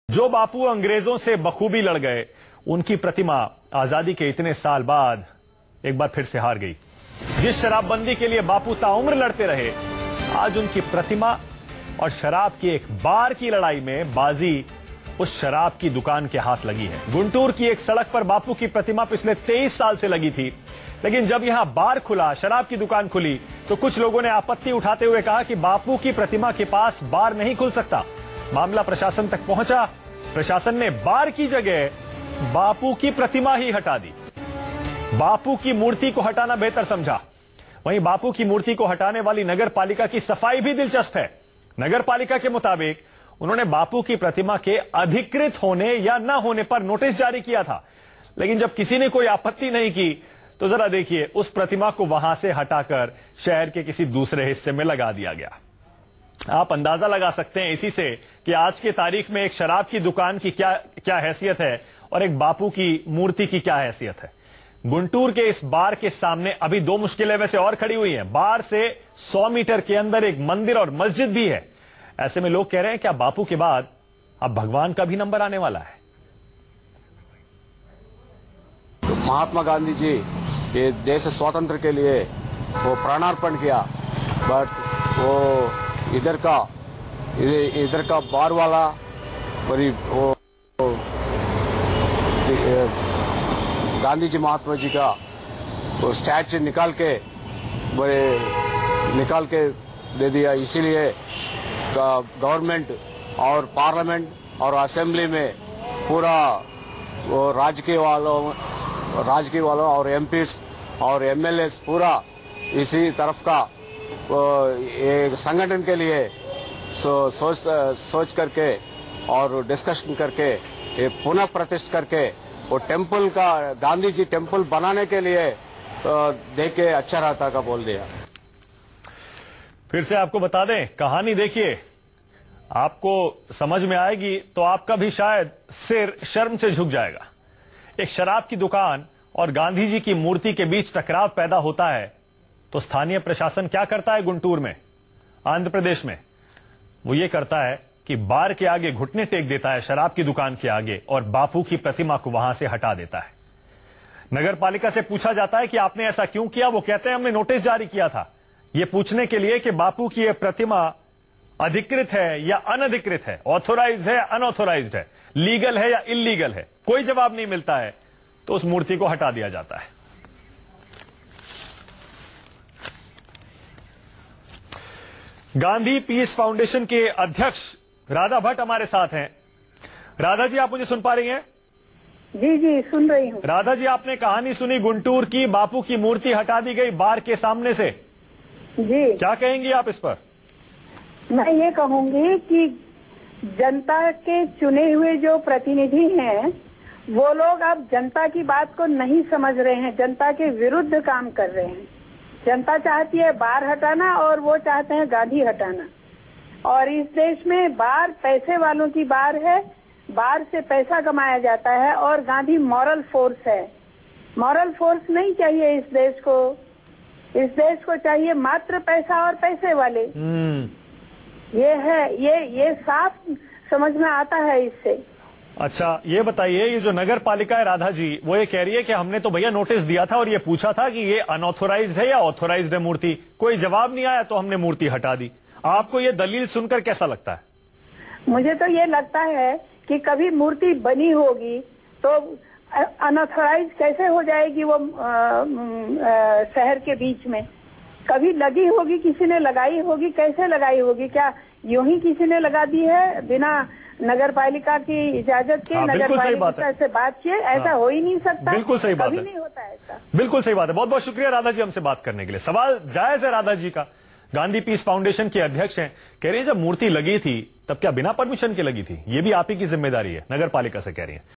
जो बापू अंग्रेजों से बखूबी लड़ गए, उनकी प्रतिमा आजादी के इतने साल बाद एक बार फिर से हार गई। जिस शराबबंदी के लिए बापू ताउम्र लड़ते रहे, आज उनकी प्रतिमा और शराब की एक बार की लड़ाई में बाजी उस शराब की दुकान के हाथ लगी है। गुंटूर की एक सड़क पर बापू की प्रतिमा पिछले 23 साल से लगी थी, लेकिन जब यहां बार खुला, शराब की दुकान खुली, तो कुछ लोगों ने आपत्ति उठाते हुए कहा कि बापू की प्रतिमा के पास बार नहीं खुल सकता। मामला प्रशासन तक पहुंचा। प्रशासन ने बार की जगह बापू की प्रतिमा ही हटा दी। बापू की मूर्ति को हटाना बेहतर समझा। वहीं बापू की मूर्ति को हटाने वाली नगर पालिका की सफाई भी दिलचस्प है। नगर पालिका के मुताबिक उन्होंने बापू की प्रतिमा के अधिकृत होने या न होने पर नोटिस जारी किया था, लेकिन जब किसी ने कोई आपत्ति नहीं की तो जरा देखिए, उस प्रतिमा को वहां से हटाकर शहर के किसी दूसरे हिस्से में लगा दिया गया। आप अंदाजा लगा सकते हैं इसी से कि आज के तारीख में एक शराब की दुकान की क्या हैसियत है और एक बापू की मूर्ति की क्या हैसियत है। गुंटूर के इस बार के सामने अभी दो मुश्किलें वैसे और खड़ी हुई हैं। बार से 100 मीटर के अंदर एक मंदिर और मस्जिद भी है। ऐसे में लोग कह रहे हैं क्या बापू के बाद अब भगवान का भी नंबर आने वाला है। तो महात्मा गांधी जी ये देश स्वतंत्र के लिए वो प्राणार्पण किया, बट वो इधर का बार वाला वो गांधी जी महात्मा जी का वो स्टैचू निकाल के दे दिया। इसीलिए गवर्नमेंट और पार्लियामेंट और असेंबली में पूरा वो राजकीय वालों और एमपीस और एमएलएस पूरा इसी तरफ का एक संगठन के लिए सोच करके और डिस्कशन करके पुनः प्रतिष्ठित करके वो टेम्पल का गांधी जी टेम्पल बनाने के लिए देख के अच्छा रहता का बोल दिया। फिर से आपको बता दें, कहानी देखिए, आपको समझ में आएगी तो आपका भी शायद सिर शर्म से झुक जाएगा। एक शराब की दुकान और गांधी जी की मूर्ति के बीच टकराव पैदा होता है तो स्थानीय प्रशासन क्या करता है। गुंटूर में, आंध्र प्रदेश में, वो ये करता है कि बार के आगे घुटने टेक देता है, शराब की दुकान के आगे, और बापू की प्रतिमा को वहां से हटा देता है। नगर पालिका से पूछा जाता है कि आपने ऐसा क्यों किया। वो कहते हैं हमने नोटिस जारी किया था ये पूछने के लिए कि बापू की यह प्रतिमा अधिकृत है या अनधिकृत है, ऑथोराइज्ड है या अनऑथोराइज्ड है, लीगल है या इलीगल है। कोई जवाब नहीं मिलता है तो उस मूर्ति को हटा दिया जाता है। गांधी पीस फाउंडेशन के अध्यक्ष राधा भट्ट हमारे साथ हैं। राधा जी, आप मुझे सुन पा रही हैं? जी जी, सुन रही हूँ। राधा जी, आपने कहानी सुनी गुंटूर की, बापू की मूर्ति हटा दी गई बार के सामने से। जी, क्या कहेंगी आप इस पर? मैं ये कहूंगी कि जनता के चुने हुए जो प्रतिनिधि हैं, वो लोग अब जनता की बात को नहीं समझ रहे हैं, जनता के विरुद्ध काम कर रहे हैं। जनता चाहती है बार हटाना और वो चाहते हैं गांधी हटाना। और इस देश में बार पैसे वालों की बार है, बार से पैसा कमाया जाता है, और गांधी मॉरल फोर्स है। मॉरल फोर्स नहीं चाहिए इस देश को। इस देश को चाहिए मात्र पैसा और पैसे वाले। ये है, ये साफ समझ में आता है इससे। अच्छा, ये बताइए, ये जो नगर पालिका है राधा जी, वो ये कह रही है कि हमने तो भैया नोटिस दिया था और ये पूछा था कि ये अनऑथोराइज्ड है या ऑथोराइज्ड है मूर्ति, कोई जवाब नहीं आया तो हमने मूर्ति हटा दी। आपको ये दलील सुनकर कैसा लगता है? मुझे तो ये लगता है कि कभी मूर्ति बनी होगी तो अनऑथोराइज कैसे हो जाएगी वो शहर के बीच में। कभी लगी होगी, किसी ने लगाई होगी, कैसे लगाई होगी? क्या यूं ही किसी ने लगा दी है बिना नगर पालिका की इजाजत के? नगर पालिका से बात किए, ऐसा हो ही नहीं सकता। बिल्कुल सही बात है, नहीं होता ऐसा। बिल्कुल सही बात है। बहुत बहुत शुक्रिया राधा जी हमसे बात करने के लिए। सवाल जायज है राधा जी का। गांधी पीस फाउंडेशन के अध्यक्ष हैं, कह रही है जब मूर्ति लगी थी तब क्या बिना परमिशन के लगी थी? ये भी आप ही की जिम्मेदारी है, नगर पालिका से कह रही है।